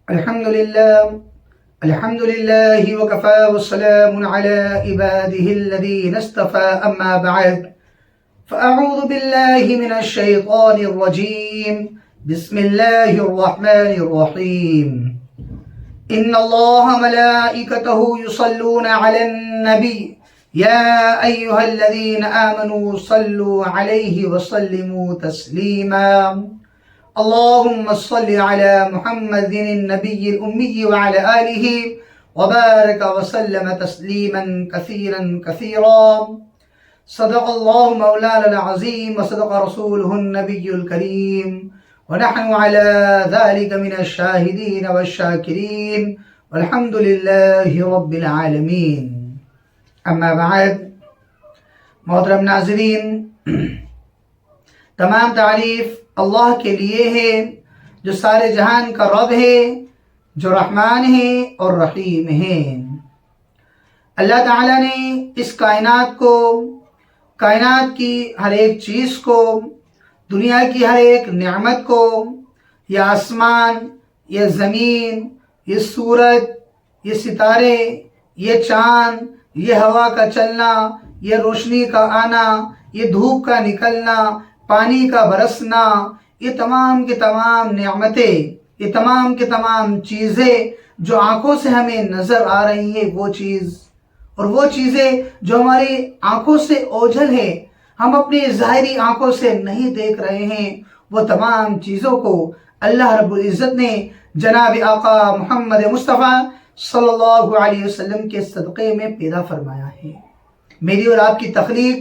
الحمد لله الحمد لله وكفى والسلام على عباده الذين اصطفى أما بعد فأعوذ بالله من الشيطان الرجيم بسم الله الرحمن الرحيم إن الله ملائكته يصلون على النبي يا أيها الذين آمنوا صلوا عليه وسلموا تسليما اللهم صل على محمد النبي الأمي وعلى آله وبارك وسلم تسليما كثيرا كثيرا صدق الله مولانا العظيم وصدق رسوله النبي الكريم ونحن على ذلك من الشاهدين والشاكرين والحمد لله رب العالمين اما بعد محترم ناظرین، تمام تعریف اللہ کے لیے ہے جو سارے جہان کا رب ہے، جو رحمان ہے اور رحیم ہے۔ اللہ تعالیٰ نے اس کائنات کو، کائنات کی ہر ایک چیز کو، دنیا کی ہر ایک نعمت کو، یہ آسمان، یہ زمین، یہ سورج، یہ ستارے، یہ چاند، یہ ہوا کا چلنا، یہ روشنی کا آنا، یہ دھوپ کا نکلنا، پانی کا برسنا، یہ تمام کے تمام نعمتیں، یہ تمام کے تمام چیزیں جو آنکھوں سے ہمیں نظر آ رہی ہیں، وہ چیز اور وہ چیزیں جو ہماری آنکھوں سے اوجھل ہے، ہم اپنی ظاہری آنکھوں سے نہیں دیکھ رہے ہیں، وہ تمام چیزوں کو اللہ رب العزت نے جناب آقا محمد مصطفیٰ صلی اللہ علیہ وسلم کے صدقے میں پیدا فرمایا ہے۔ میری اور آپ کی تخلیق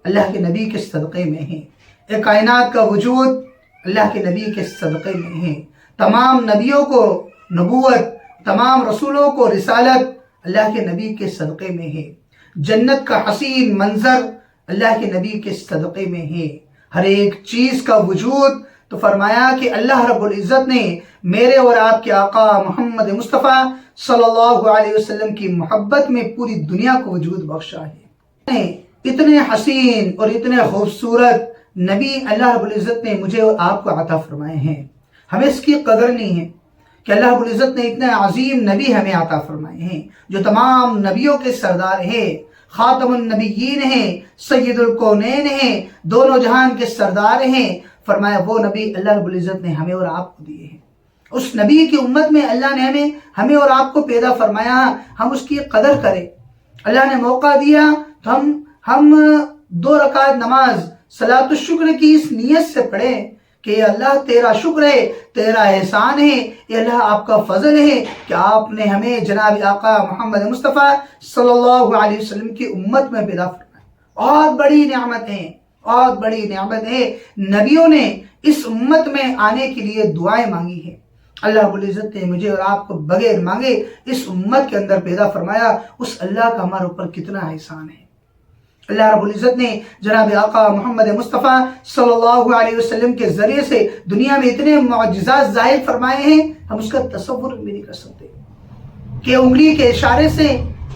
اللہ کے نبی کے صدقے میں ہے، ایک کائنات کا وجود اللہ کے نبی کے صدقے میں ہے، تمام نبیوں کو نبوت، تمام رسولوں کو رسالت اللہ کے نبی کے صدقے میں ہے، جنت کا حسین منظر اللہ کے نبی کے صدقے میں ہے، ہر ایک چیز کا وجود تو فرمایا کہ اللہ رب العزت نے میرے اور آپ کے آقا محمد مصطفیٰ صلی اللہ علیہ وسلم کی محبت میں پوری دنیا کو وجود بخشا ہے۔ اتنے حسین اور اتنے خوبصورت نبی اللہ رب العزت نے مجھے اور آپ کو عطا فرمائے ہیں، ہمیں اس کی قدر نہیں ہے کہ اللہ رب العزت نے اتنے عظیم نبی ہمیں عطا فرمائے ہیں، جو تمام نبیوں کے سردار ہیں، خاتم النبیین ہیں، سید الکونین ہیں، دونوں جہان کے سردار ہیں۔ فرمایا وہ نبی اللہ رب العزت نے ہمیں اور آپ کو دیے ہیں، اس نبی کی امت میں اللہ نے ہمیں اور آپ کو پیدا فرمایا، ہم اس کی قدر کریں۔ اللہ نے موقع دیا تو ہم 2 رکعت نماز صلاۃ الشکر کی اس نیت سے پڑھیں کہ یہ اللہ تیرا شکر ہے، تیرا احسان ہے، یہ اللہ آپ کا فضل ہے کہ آپ نے ہمیں جناب آقا محمد مصطفیٰ صلی اللہ علیہ وسلم کی امت میں پیدا فرمایا۔ بہت بڑی نعمت ہے، بہت بڑی نعمت ہے۔ نبیوں نے اس امت میں آنے کے لیے دعائیں مانگی ہیں، اللہ رب العزت نے مجھے اور آپ کو بغیر مانگے اس امت کے اندر پیدا فرمایا، اس اللہ کا ہمارے اوپر کتنا احسان ہے۔ اللہ رب العزت نے جناب آقا محمد مصطفیٰ صلی اللہ علیہ وسلم کے ذریعے سے دنیا میں اتنے معجزات ظاہر فرمائے ہیں، ہم اس کا تصور بھی نہیں کر سکتے کہ انگلی کے اشارے سے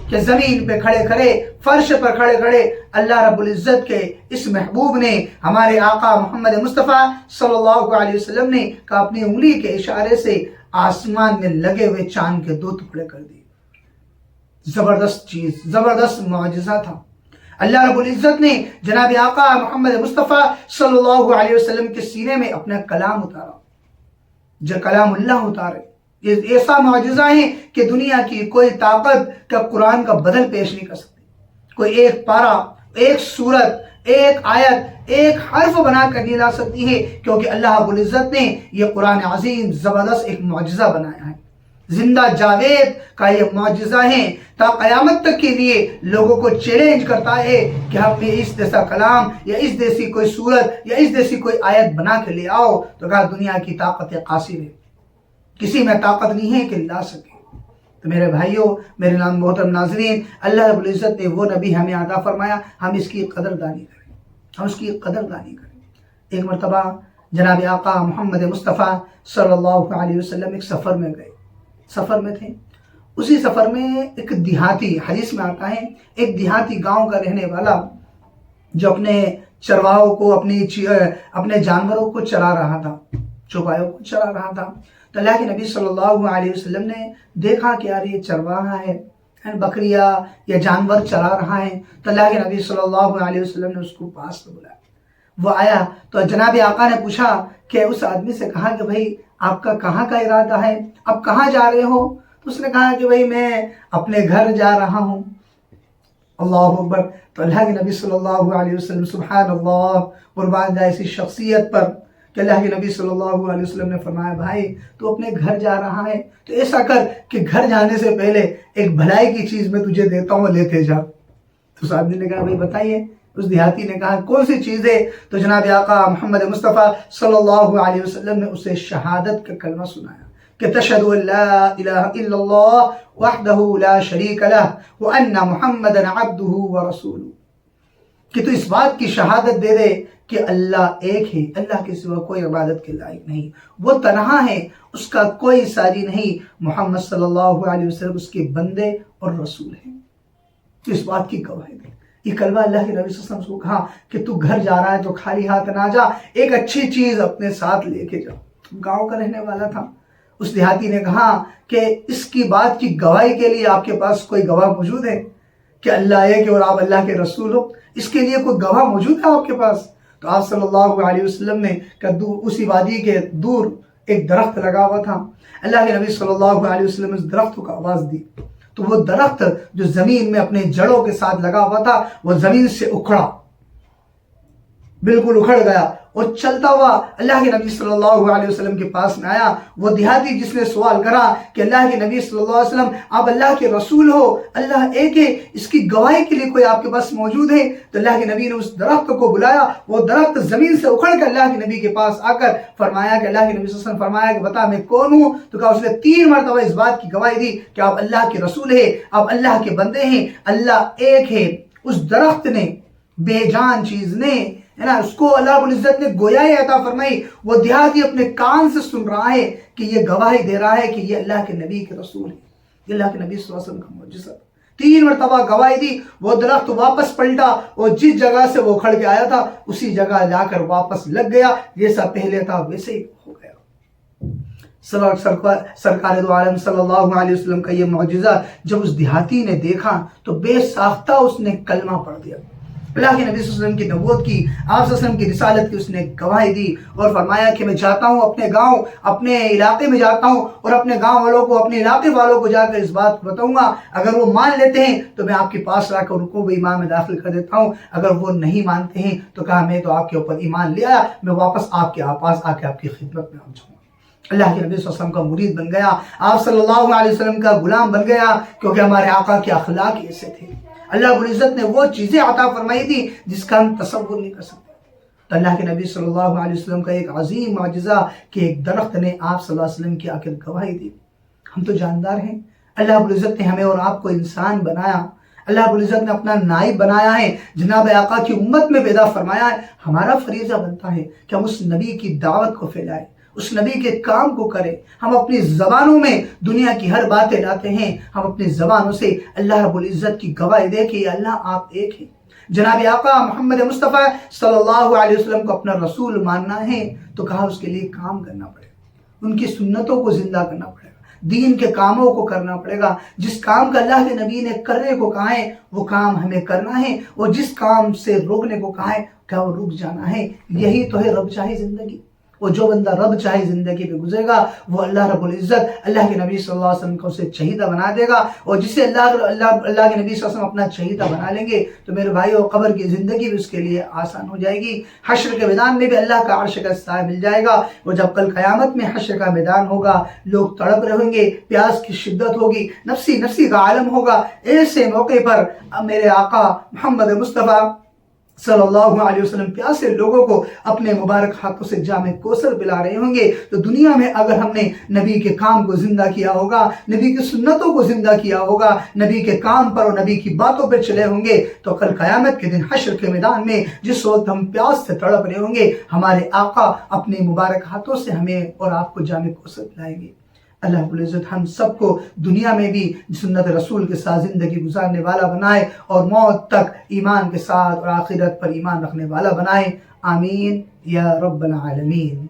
کہ زمین پہ کھڑے کھڑے، فرش پر کھڑے کھڑے اللہ رب العزت کے اس محبوب نے، ہمارے آقا محمد مصطفیٰ صلی اللہ علیہ وسلم نے کہ اپنی انگلی کے اشارے سے آسمان میں لگے ہوئے چاند کے 2 ٹکڑے کر دیے۔ زبردست چیز، زبردست معجزہ تھا۔ اللہ رب العزت نے جناب آقا محمد مصطفیٰ صلی اللہ علیہ وسلم کے سینے میں اپنا کلام اتارا، جو کلام اللہ اتارے، یہ ایسا معجزہ ہے کہ دنیا کی کوئی طاقت کا قرآن کا بدل پیش نہیں کر سکتی، کوئی ایک پارہ، ایک سورت، ایک آیت، ایک حرف بنا کر نہیں لا سکتی ہے، کیونکہ اللہ رب العزت نے یہ قرآن عظیم زبردست ایک معجزہ بنایا ہے، زندہ جاوید کا یہ معجزہ ہے، تا قیامت تک کے لیے لوگوں کو چیلنج کرتا ہے کہ ہم نے اس جیسا کلام یا اس جیسی کوئی صورت یا اس جیسی کوئی آیت بنا کے لے آؤ، تو کہا دنیا کی طاقت قاصر ہے، کسی میں طاقت نہیں ہے کہ لا سکے۔ تو میرے بھائیوں، میرے نام محترم ناظرین، اللہ رب العزت نے وہ نبی ہمیں عطا فرمایا، ہم اس کی قدردانی کریں، ہم اس کی قدردانی کریں۔ ایک مرتبہ جناب آقا محمد مصطفیٰ صلی اللہ علیہ وسلم ایک سفر میں گئے، سفر میں تھے، اسی سفر میں ایک دیہاتی، حدیث میں آتا ہے ایک دیہاتی گاؤں کا رہنے والا جو اپنے چرواہوں کو، اپنے جانوروں کو چرا رہا تھا، چوپایوں کو چرا رہا تھا، تو اللہ کے نبی صلی اللہ علیہ وسلم نے دیکھا کہ یار یہ چرواہا ہے، بکریاں یا جانور چرا رہا ہے، تو اللہ کے نبی صلی اللہ علیہ وسلم نے اس کو پاس میں بلایا۔ وہ آیا تو جناب آقا نے پوچھا کہ اس آدمی سے کہا کہ بھائی آپ کا کہاں کا ارادہ ہے، آپ کہاں جا رہے ہو؟ تو اس نے کہا کہ بھائی میں اپنے گھر جا رہا ہوں۔ اللہ اکبر۔ تو اللہ کے نبی صلی اللہ علیہ وسلم، سبحان اللہ، قربان جائے ایسی شخصیت پر کہ اللہ کے نبی صلی اللہ علیہ وسلم نے فرمایا بھائی تو اپنے گھر جا رہا ہے تو ایسا کر کہ گھر جانے سے پہلے ایک بھلائی کی چیز میں تجھے دیتا ہوں، لیتے جا۔ تو اس آدمی نے کہا بھائی بتائیے۔ اس دیہاتی نے کہا کون سی چیز ہے؟ تو جناب آقا محمد مصطفیٰ صلی اللہ علیہ وسلم نے اسے شہادت کا کلمہ سنایا کہ تشہد ان لا الہ الا اللہ وحدہ لا شریک لہ وان محمدا عبدہ ورسولہ، کہ تو اس بات کی شہادت دے دے کہ اللہ ایک ہے، اللہ کے سوا کوئی عبادت کے لائق نہیں، وہ تنہا ہے، اس کا کوئی ساری نہیں، محمد صلی اللہ علیہ وسلم اس کے بندے اور رسول ہیں۔ تو اس بات کی گواہی دے۔ یہ کلمہ اللہ کے نبی صلی اللہ علیہ وسلم کو کہا کہ تو گھر جا رہا ہے تو خالی ہاتھ نہ جا، ایک اچھی چیز اپنے ساتھ لے کے جا۔ گاؤں کا رہنے والا تھا۔ اس دیہاتی نے کہا کہ اس کی بات کی گواہی کے لیے آپ کے پاس کوئی گواہ موجود ہے کہ اللہ ایک ہے اور آپ اللہ کے رسول ہو؟ اس کے لیے کوئی گواہ موجود ہے آپ کے پاس؟ تو آپ صلی اللہ علیہ وسلم نے اسی وادی کے دور ایک درخت لگا ہوا تھا، اللہ کے نبی صلی اللہ علیہ وسلم نے اس درخت کو آواز دی تو وہ درخت جو زمین میں اپنے جڑوں کے ساتھ لگا ہوا تھا وہ زمین سے اکھڑا، بالکل اکھڑ گیا اور چلتا ہوا اللہ کے نبی صلی اللہ علیہ وسلم کے پاس میں آیا۔ وہ دیہاتی جس نے سوال کرا کہ اللہ کے نبی صلی اللہ علیہ وسلم آپ اللہ کے رسول ہو، اللہ ایک ہے، اس کی گواہی کے لیے کوئی آپ کے پاس موجود ہے؟ تو اللہ کے نبی نے اس درخت کو بلایا، وہ درخت زمین سے اکھڑ کر اللہ کے نبی کے پاس آ کر فرمایا کہ اللہ کے نبی صلی اللہ علیہ وسلم فرمایا کہ بتا میں کون ہوں؟ تو کہا اس نے 3 مرتبہ اس بات کی گواہی دی کہ آپ اللہ کے رسول ہیں، آپ اللہ کے بندے ہیں، اللہ ایک ہے۔ اس درخت نے، بے جان چیز نے، ہے نا، اس کو اللہ رب العزت نے گویائی عطا فرمائی۔ وہ دیہاتی اپنے کان سے سن رہا ہے کہ یہ گواہی دے رہا ہے کہ یہ اللہ کے نبی کے رسول ہے، یہ اللہ کے نبی صلی اللہ علیہ وسلم کا معجزہ۔ 3 مرتبہ گواہی دی، وہ درخت واپس پلٹا اور جس جگہ سے وہ کھڑ کے آیا تھا اسی جگہ جا کر واپس لگ گیا، جیسا پہلے تھا ویسے ہی ہو گیا۔ سرکار دو عالم صلی اللہ علیہ وسلم کا یہ معجزہ جب اس دیہاتی نے دیکھا تو بے ساختہ اس نے کلمہ پڑھ دیا، اللہ کے نبی صلی اللہ علیہ وسلم کی نبوت کی، آپ صلی اللہ علیہ وسلم کی رسالت کی اس نے گواہی دی اور فرمایا کہ میں جاتا ہوں اپنے گاؤں، اپنے علاقے میں جاتا ہوں اور اپنے گاؤں والوں کو، اپنے علاقے والوں کو جا کر اس بات کو بتاؤں گا، اگر وہ مان لیتے ہیں تو میں آپ کے پاس لا کر ان کو بھی ایمان میں داخل کر دیتا ہوں، اگر وہ نہیں مانتے ہیں تو کہا میں تو آپ کے اوپر ایمان لے آیا، میں واپس آپ کے پاس آ کے آپ کی خدمت میں آ جاؤں گا۔ اللہ کے نبی صلی اللہ علیہ وسلم کا مرید بن گیا، آپ صلی اللہ علیہ وسلم کا غلام بن گیا، کیونکہ ہمارے آقا کے اخلاق ایسے تھے۔ اللہ رب العزت نے وہ چیزیں عطا فرمائی تھی جس کا ہم تصور نہیں کر سکتے۔ تو اللہ کے نبی صلی اللہ علیہ وسلم کا ایک عظیم معجزہ کہ ایک درخت نے آپ صلی اللہ علیہ وسلم کی آ کر گواہی دی۔ ہم تو جاندار ہیں، اللہ رب العزت نے ہمیں اور آپ کو انسان بنایا، اللہ رب العزت نے اپنا نائب بنایا ہے، جناب آقا کی امت میں پیدا فرمایا ہے۔ ہمارا فریضہ بنتا ہے کہ ہم اس نبی کی دعوت کو پھیلائیں، اس نبی کے کام کو کریں۔ ہم اپنی زبانوں میں دنیا کی ہر باتیں لاتے ہیں، ہم اپنی زبانوں سے اللہ رب العزت کی گواہی دے کہ اللہ آپ ایک ہیں۔ جناب آقا محمد مصطفیٰ صلی اللہ علیہ وسلم کو اپنا رسول ماننا ہے تو کہا اس کے لیے کام کرنا پڑے گا، ان کی سنتوں کو زندہ کرنا پڑے گا، دین کے کاموں کو کرنا پڑے گا۔ جس کام کا اللہ کے نبی نے کرنے کو کہا ہے وہ کام ہمیں کرنا ہے، اور جس کام سے روکنے کو کہا ہے کیا وہ رک جانا ہے۔ یہی تو ہے رب چاہی زندگی۔ وہ جو بندہ رب چاہے زندگی پہ گزرے گا وہ اللہ رب العزت اللہ کے نبی صلی اللہ علیہ وسلم کو اسے چہیدہ بنا دے گا، اور جسے اللہ کے نبی صلی اللہ علیہ وسلم اپنا چہیدہ بنا لیں گے تو میرے بھائیو قبر کی زندگی بھی اس کے لیے آسان ہو جائے گی، حشر کے میدان میں بھی اللہ کا عرش کا سایہ مل جائے گا۔ اور جب کل قیامت میں حشر کا میدان ہوگا، لوگ تڑپ رہیں گے، پیاس کی شدت ہوگی، نفسی نفسی کا عالم ہوگا، ایسے موقع پر میرے آقا محمد مصطفیٰ صلی اللہ علیہ وسلم پیاسے لوگوں کو اپنے مبارک ہاتھوں سے جام کوثر پلا رہے ہوں گے۔ تو دنیا میں اگر ہم نے نبی کے کام کو زندہ کیا ہوگا، نبی کی سنتوں کو زندہ کیا ہوگا، نبی کے کام پر اور نبی کی باتوں پر چلے ہوں گے، تو کل قیامت کے دن حشر کے میدان میں جس وقت ہم پیاس سے تڑپ رہے ہوں گے، ہمارے آقا اپنے مبارک ہاتھوں سے ہمیں اور آپ کو جام کوثر پلائیں گے۔ اللہ رب العزت ہم سب کو دنیا میں بھی سنت رسول کے ساتھ زندگی گزارنے والا بنائے، اور موت تک ایمان کے ساتھ اور آخرت پر ایمان رکھنے والا بنائے۔ آمین یا رب العالمین۔